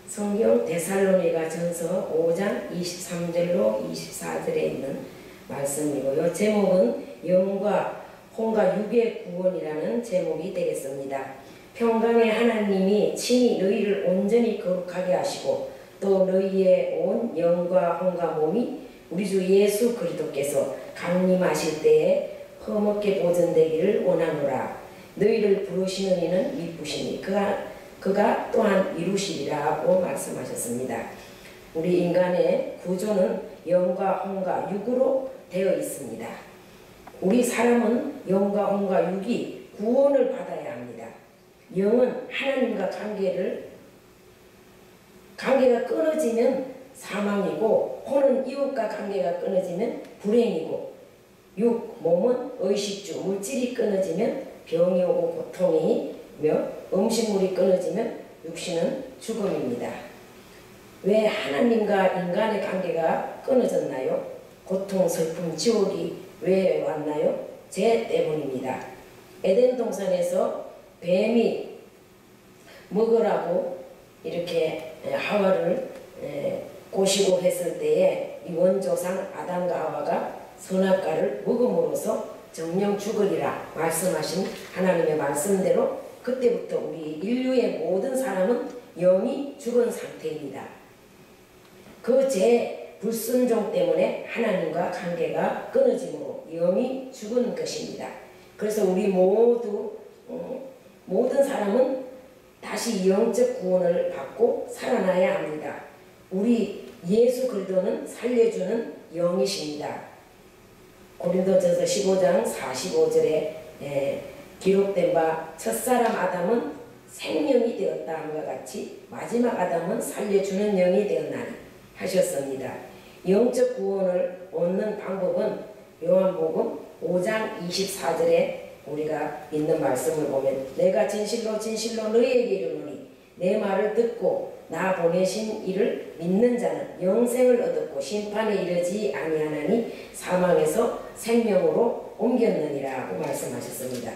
성경 데살로니가 전서 5장 23절로 24절에 있는 말씀이고요. 제목은 영과 혼과 육의 구원이라는 제목이 되겠습니다. 평강의 하나님이 친히 너희를 온전히 거룩하게 하시고 또 너희의 온 영과 혼과 몸이 우리 주 예수 그리스도께서 강림하실 때에 흠없게 보존되기를 원하노라. 너희를 부르시는 이는 미쁘시니 그가 또한 이루시리라고 말씀하셨습니다. 우리 인간의 구조는 영과 혼과 육으로 되어 있습니다. 우리 사람은 영과 혼과 육이 구원을 받아야 합니다. 영은 하나님과 관계가 끊어지면 사망이고, 혼은 이웃과 관계가 끊어지면 불행이고, 몸은 의식주 물질이 끊어지면 병이 오고 고통이며, 음식물이 끊어지면 육신은 죽음입니다. 왜 하나님과 인간의 관계가 끊어졌나요? 고통, 슬픔, 지옥이 왜 왔나요? 죄 때문입니다. 에덴 동산에서 뱀이 먹으라고 이렇게 하와를 꼬시고 했을 때에 이 원조상 아담과 하와가 선악과를 먹음으로써 정령 죽으리라 말씀하신 하나님의 말씀대로 그때부터 우리 인류의 모든 사람은 영이 죽은 상태입니다. 그 죄 불순종 때문에 하나님과 관계가 끊어짐으로 영이 죽은 것입니다. 그래서 우리 모든 사람은 다시 영적 구원을 받고 살아나야 합니다. 우리 예수 그리스도는 살려주는 영이십니다. 고린도전서 15장 45절에 기록된 바 첫사람 아담은 생명이 되었다 함과 같이 마지막 아담은 살려주는 영이 되었나니 하셨습니다. 영적 구원을 얻는 방법은 요한복음 5장 24절에 우리가 있는 말씀을 보면 내가 진실로 너희에게 이르노니 내 말을 듣고 나 보내신 이를 믿는 자는 영생을 얻었고 심판에 이르지 아니하나니 사망에서 생명으로 옮겼느니라고 말씀하셨습니다.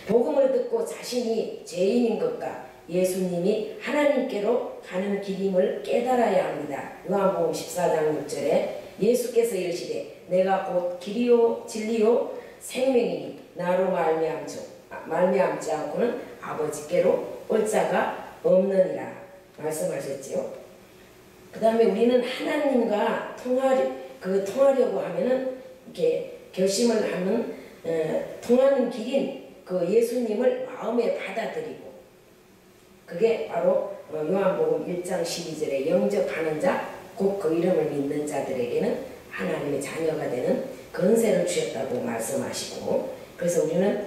복음을 듣고 자신이 죄인인 것과 예수님이 하나님께로 가는 길임을 깨달아야 합니다. 요한복음 14장 6절에 예수께서 이르시되 내가 곧 길이요 진리요 생명이니 나로 말미암지 않고는 아버지께로 올 자가 없느니라 말씀하셨지요. 그 다음에 우리는 하나님과 통하려고 하면은 이렇게 결심을 하는 통하는 길인 그 예수님을 마음에 받아들이고, 그게 바로 요한복음 1장 12절에 영접하는 자 곧 그 이름을 믿는 자들에게는 하나님의 자녀가 되는 권세를 주셨다고 말씀하시고, 그래서 우리는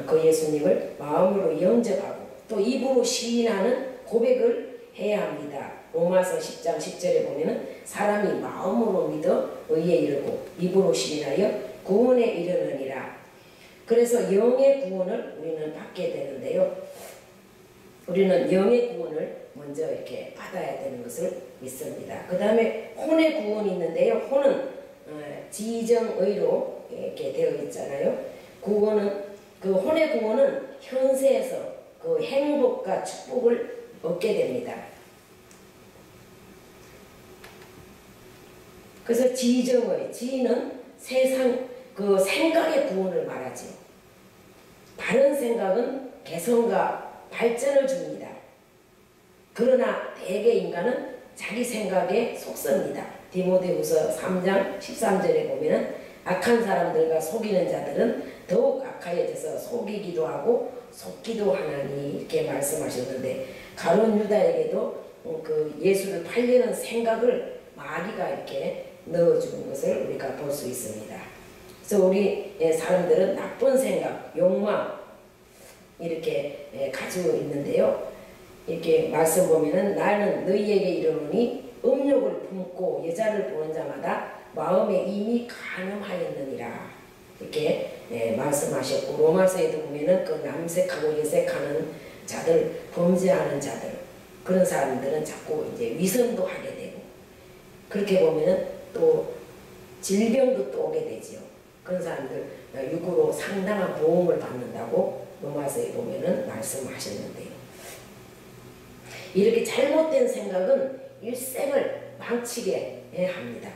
그 예수님을 마음으로 영접하고 또 입으로 시인하는 고백을 해야 합니다. 로마서 10장 10절에 보면은 사람이 마음으로 믿어 의에 이르고 입으로 시인하여 구원에 이르느니라. 그래서 영의 구원을 우리는 받게 되는데요. 우리는 영의 구원을 먼저 이렇게 받아야 되는 것을 믿습니다. 그 다음에 혼의 구원이 있는데요. 혼은 지정의로 이렇게 되어 있잖아요. 그 혼의 구원은 현세에서 그 행복과 축복을 얻게 됩니다. 그래서 지정의, 지는 그 생각의 구원을 말하지. 바른 생각은 개성과 발전을 줍니다. 그러나 대개 인간은 자기 생각에 속습니다. 디모데후서 3장 13절에 보면은 악한 사람들과 속이는 자들은 더욱 악하여져서 속이기도 하고 속기도 하나니 이렇게 말씀하셨는데, 가룟 유다에게도 그 예수를 팔려는 생각을 마귀가 이렇게 넣어주는 것을 우리가 볼 수 있습니다. 그래서 우리 사람들은 나쁜 생각, 욕망 이렇게 가지고 있는데요. 이렇게 말씀 보면은 나는 너희에게 이르노니 음욕을 품고 여자를 보는 자마다 마음에 이미 간음하였느니라 이렇게 말씀하셨고, 로마서에도 보면은 그 남색하고 여색하는 자들, 범죄하는 자들, 그런 사람들은 자꾸 이제 위선도 하게 되고, 그렇게 보면은 또 질병도 또 오게 되지요. 그런 사람들 육으로 상당한 보험을 받는다고 로마서에 보면은 말씀하셨는데요. 이렇게 잘못된 생각은 일생을 망치게 합니다.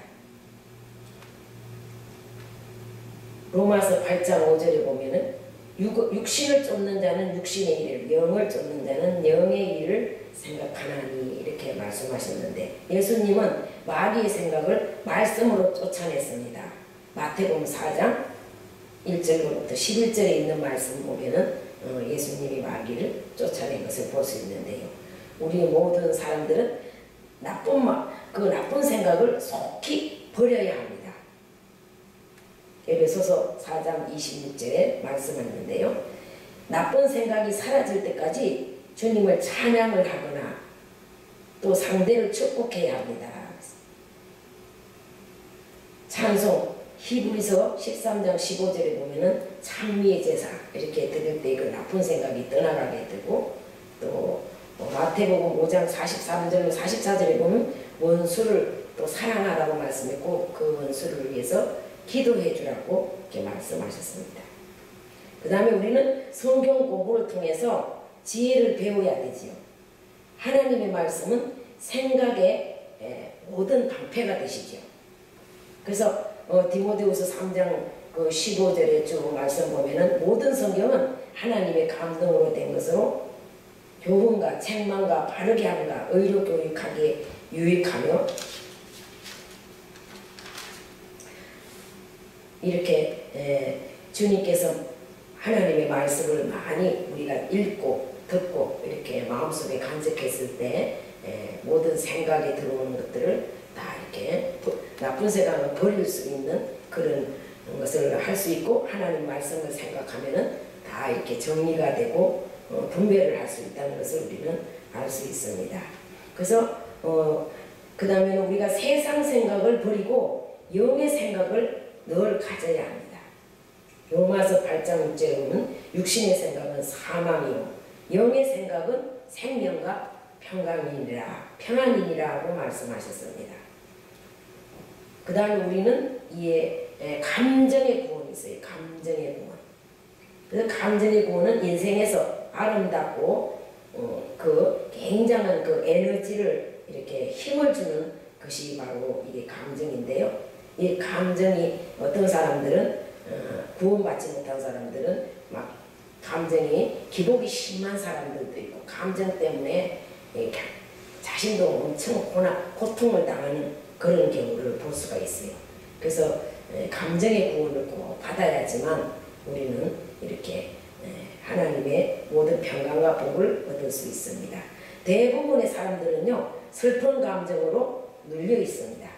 로마서 8장 5절에 보면은 육신을 쫓는 자는 육신의 일을, 영을 쫓는 자는 영의 일을 생각하나니 이렇게 말씀하셨는데, 예수님은 마귀의 생각을 말씀으로 쫓아냈습니다. 마태복음 4장 1절부터 11절에 있는 말씀 보면은 예수님이 마귀를 쫓아낸 것을 볼 수 있는데요. 우리 모든 사람들은 그 나쁜 생각을 속히 버려야 합니다. 에베소서 4장 26절에 말씀하는데요. 나쁜 생각이 사라질 때까지 주님을 찬양을 하거나 또 상대를 축복해야 합니다. 찬송 히브리서 13장 15절에 보면은 찬미의 제사 이렇게 드릴 때 그 나쁜 생각이 떠나가게 되고, 또 마태복음 5장 43절로 44절에 보면 원수를 또 사랑하라고 말씀했고 그 원수를 위해서 기도해 주라고 이렇게 말씀하셨습니다. 그 다음에 우리는 성경 공부를 통해서 지혜를 배워야 되지요. 하나님의 말씀은 생각의 모든 방패가 되시죠. 그래서 디모데후서 3장 15절에 쭉 말씀 보면은 모든 성경은 하나님의 감동으로 된 것으로 교훈과 책망과 바르게 함과 의로 교육하기에 유익하며, 이렇게 주님께서 하나님의 말씀을 많이 우리가 읽고 듣고 이렇게 마음속에 간직했을 때 모든 생각에 들어오는 것들을 다 이렇게 나쁜 생각을 버릴 수 있는 그런 것을 할 수 있고, 하나님 말씀을 생각하면은 다 이렇게 정리가 되고 분별을 할 수 있다는 것을 우리는 알 수 있습니다. 그래서 그 다음에는 우리가 세상 생각을 버리고 영의 생각을 늘 가져야 합니다. 로마서 8장 6절에 보면 육신의 생각은 사망이요 영의 생각은 생명과 평안이니라고 말씀하셨습니다. 그 다음에 우리는 이에 감정의 구원이 있어요. 감정의 구원. 그래서 감정의 구원은 인생에서 아름답고 그 굉장한 그 에너지를 이렇게 힘을 주는 것이 바로 이게 감정인데요. 이 감정이 어떤 사람들은 구원받지 못한 사람들은 막 감정이 기복이 심한 사람들도 있고, 감정 때문에 자신도 엄청 고통을 당하는 그런 경우를 볼 수가 있어요. 그래서 감정의 구원을 꼭 받아야지만 우리는 이렇게 하나님의 모든 평강과 복을 얻을 수 있습니다. 대부분의 사람들은요 슬픈 감정으로 눌려 있습니다.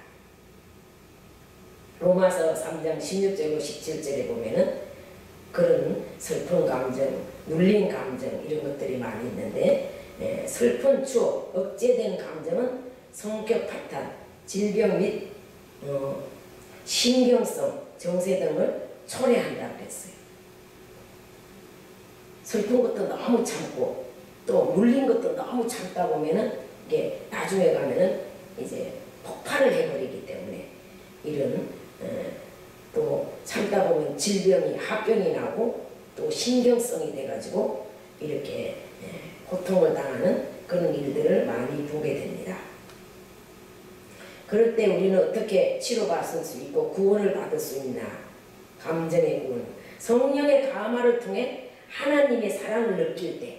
로마서 3장 16절로 17절에 보면은 그런 슬픈 감정, 눌린 감정 이런 것들이 많이 있는데, 슬픈 추억, 억제된 감정은 성격 파탄, 질병 및 신경성, 정세 등을 초래한다고 했어요. 슬픈 것도 너무 참고 또 눌린 것도 너무 참다 보면은 이게 나중에 가면은 이제 폭발을 해버리기 때문에 이런 또 참다 보면 질병이 합병이 나고 또 신경성이 돼가지고 이렇게 고통을 당하는 그런 일들을 많이 보게 됩니다. 그럴 때 우리는 어떻게 치료받을 수 있고 구원을 받을 수 있나? 감정의 구원, 성령의 감화를 통해 하나님의 사랑을 느낄 때,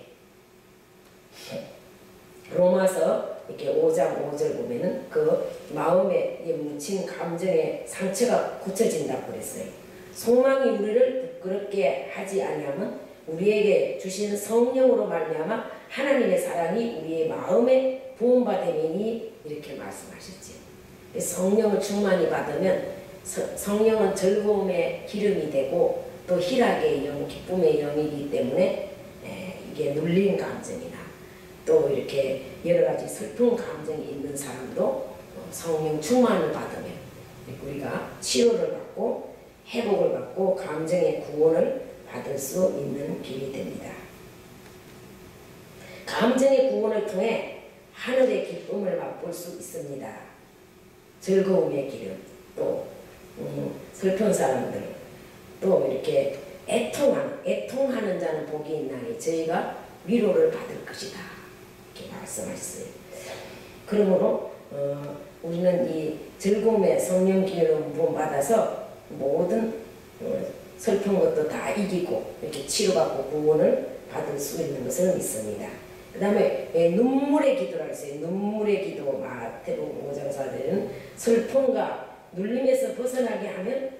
로마서 이렇게 5장 5절 보면은 그 마음에 묻힌 감정의 상처가 고쳐진다고 그랬어요. 소망이 우리를 부끄럽게 하지 아니하면 우리에게 주신 성령으로 말미암아 하나님의 사랑이 우리의 마음에 부음받음이니 이렇게 말씀하셨지. 성령을 충만히 받으면 성령은 즐거움의 기름이 되고 또 희락의 영, 기쁨의 영이기 때문에 이게 눌린 감정이나 또 이렇게 여러 가지 슬픈 감정이 있는 사람도 성령 충만을 받으면 우리가 치료를 받고 회복을 받고 감정의 구원을 받을 수 있는 길이 됩니다. 감정의 구원을 통해 하늘의 기쁨을 맛볼 수 있습니다. 즐거움의 기름, 또 슬픈 사람들, 또 이렇게 애통하는 자는 복이 있나니 저희가 위로를 받을 것이다. 이렇게 말씀하셨어요. 그러므로 우리는 이 즐거움의 성령 기회를 구원받아서 모든 슬픈 것도 다 이기고 이렇게 치료받고 구원을 받을 수 있는 것을 믿습니다. 그 다음에 눈물의 기도라고 했어요. 눈물의 기도. 마태복음 5장 4절에는 슬픔과 눌림에서 벗어나게 하면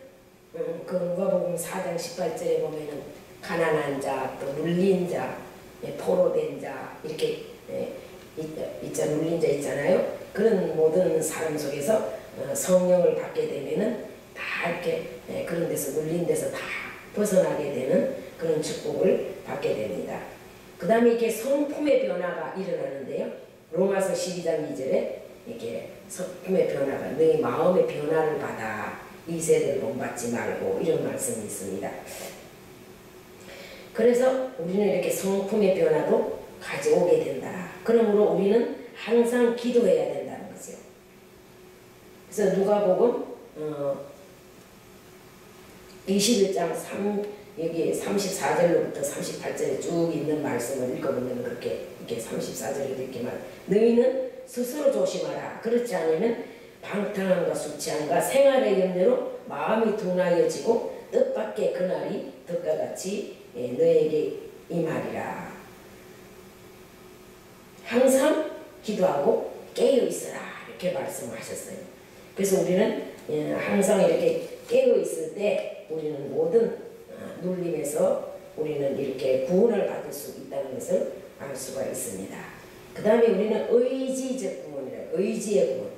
그 누가복음 4장 18절에 보면은 가난한 자, 또 눌린 자, 포로된 자 이렇게 눌린 자 있잖아요. 그런 모든 사람 속에서 성령을 받게 되면은 다 이렇게 그런 데서 눌린 데서 다 벗어나게 되는 그런 축복을 받게 됩니다. 그 다음에 이렇게 성품의 변화가 일어나는데요. 로마서 12장 2절에 이렇게 성품의 변화가 너희 마음의 변화를 받아 이 세대를 본받지 말고 이런 말씀이 있습니다. 그래서 우리는 이렇게 성품의 변화도 가져오게 된다. 그러므로 우리는 항상 기도해야 된다는 거죠. 그래서 누가복음 21장 여기 34절로부터 38절에 쭉 있는 말씀을 읽어보면 그렇게 이렇게 34절에도 이렇게 너희는 스스로 조심하라. 그렇지 않으면 방탕함과 수치함과 생활의 염려로 마음이 둔하여지고 뜻밖의 그날이 덕과 같이 너에게 임하리라. 항상 기도하고 깨어 있으라 이렇게 말씀하셨어요. 그래서 우리는 항상 이렇게 깨어 있을 때 우리는 모든 눌림에서 우리는 이렇게 구원을 받을 수 있다는 것을 알 수가 있습니다. 그 다음에 우리는 의지적 구원이라 의지의 구원.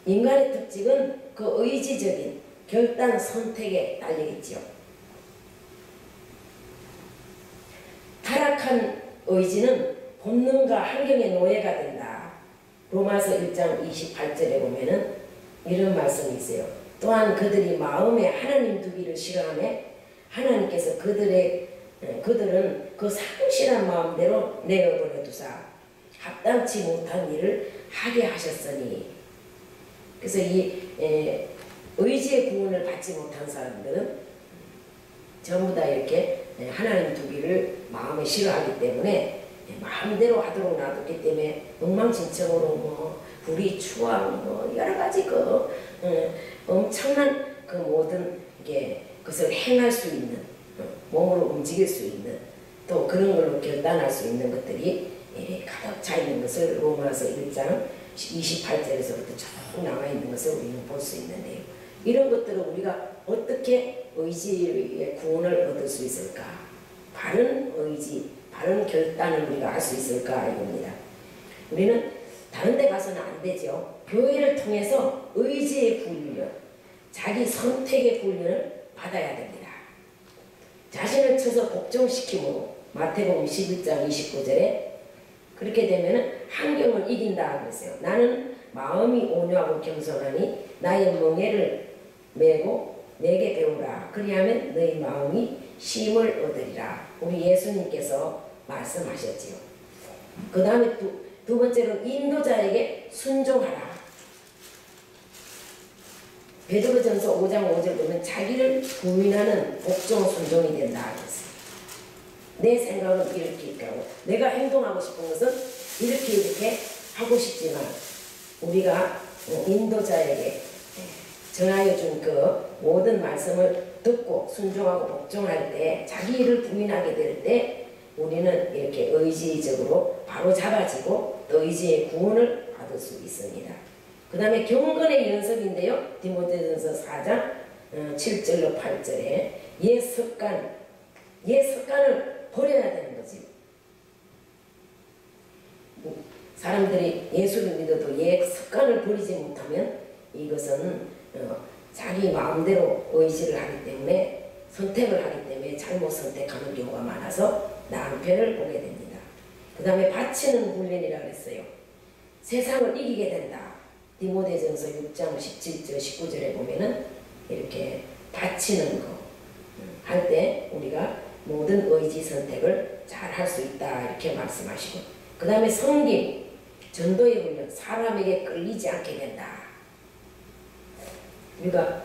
인간의 특징은 그 의지적인 결단 선택에 딸리겠지요. 타락한 의지는 본능과 환경의 노예가 된다. 로마서 1장 28절에 보면은 이런 말씀이 있어요. 또한 그들이 마음에 하나님 두기를 싫어하며 하나님께서 그들은 그 상실한 마음대로 내어버려 두사 합당치 못한 일을 하게 하셨으니. 그래서 이 의지의 구원을 받지 못한 사람들은 전부 다 이렇게 하나님 두기를 마음에 싫어하기 때문에 마음대로 하도록 놔뒀기 때문에 엉망진창으로 뭐 불의, 추악, 뭐 여러 가지 엄청난 그 모든 그것을 행할 수 있는 몸으로 움직일 수 있는 또 그런 걸로 결단할 수 있는 것들이 가득 차 있는 것을 로마서 1장 28절에서부터 쭉 나와 있는 것을 우리는 볼 수 있는데요. 이런 것들을 우리가 어떻게 의지의 구원을 얻을 수 있을까? 바른 의지, 바른 결단을 우리가 할 수 있을까 이겁니다. 우리는 다른 데 가서는 안 되죠. 교회를 통해서 의지의 훈련, 자기 선택의 훈련을 받아야 됩니다. 자신을 쳐서 복종시키므로 마태복음 11장 29절에 그렇게 되면 환경을 이긴다 그랬어요. 나는 마음이 온유하고 겸손하니 나의 멍에를 메고 내게 배우라. 그리하면 너희 마음이 쉼을 얻으리라. 우리 예수님께서 말씀하셨지요. 그 다음에 두 번째로 인도자에게 순종하라. 베드로전서 5장 5절 보면 자기를 부인하는 복종 순종이 된다 그랬어요. 내 생각은 이렇게 있고 내가 행동하고 싶은 것은 이렇게 하고 싶지만 우리가 인도자에게 전하여 준 그 모든 말씀을 듣고 순종하고 복종할 때 자기 일을 부인하게 될 때 우리는 이렇게 의지적으로 바로 잡아지고 또 의지의 구원을 받을 수 있습니다. 그 다음에 경건의 연습인데요. 디모데전서 4장 7절로 8절에 옛 습관을 버려야 되는 거지. 사람들이 예수를 믿어도 옛 습관을 버리지 못하면 이것은 자기 마음대로 의지를 하기 때문에 선택을 하기 때문에 잘못 선택하는 경우가 많아서 낭패를 보게 됩니다. 그 다음에 바치는 훈련이라고 했어요. 세상을 이기게 된다. 디모데전서 6장 17절 19절에 보면은 이렇게 바치는 거 할 때 우리가 모든 의지 선택을 잘 할 수 있다 이렇게 말씀하시고 그 다음에 섬김 전도의 훈련 사람에게 끌리지 않게 된다. 우리가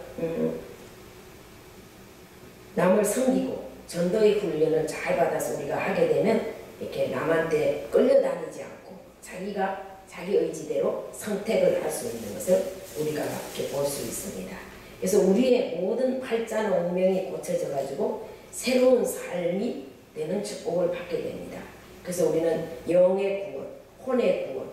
남을 섬기고 전도의 훈련을 잘 받아서 우리가 하게 되면 이렇게 남한테 끌려다니지 않고 자기가 자기 의지대로 선택을 할 수 있는 것을 우리가 이렇게 볼 수 있습니다. 그래서 우리의 모든 팔자나 운명이 고쳐져 가지고 새로운 삶이 되는 축복을 받게 됩니다. 그래서 우리는 영의 구원, 혼의 구원,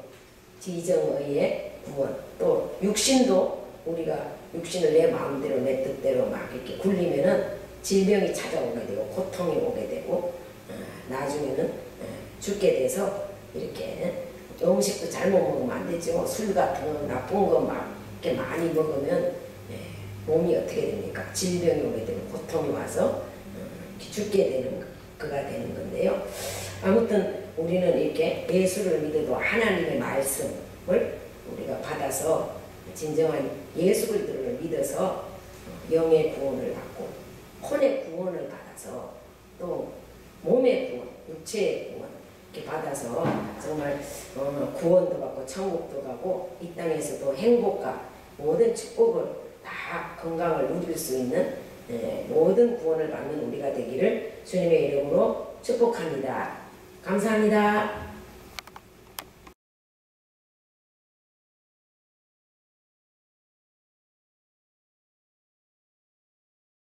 지정의의 구원, 또 육신도 우리가 육신을 내 마음대로 내 뜻대로 막 이렇게 굴리면은 질병이 찾아오게 되고 고통이 오게 되고 나중에는 죽게 돼서 이렇게 음식도 잘못 먹으면 안 되죠. 술 같은 거 나쁜 거 막 이렇게 많이 먹으면 몸이 어떻게 됩니까? 질병이 오게 되고 고통이 와서 죽게 되는 그가 되는 건데요. 아무튼 우리는 이렇게 예수를 믿어도 하나님의 말씀을 우리가 받아서 진정한 예수 그리스도를 믿어서 영의 구원을 받고 혼의 구원을 받아서 또 몸의 구원, 육체의 구원 이렇게 받아서 정말 구원도 받고 천국도 가고 이 땅에서도 행복과 모든 축복을 다 건강을 누릴 수 있는 모든 구원을 받는 우리가 되기를 주님의 이름으로 축복합니다. 감사합니다.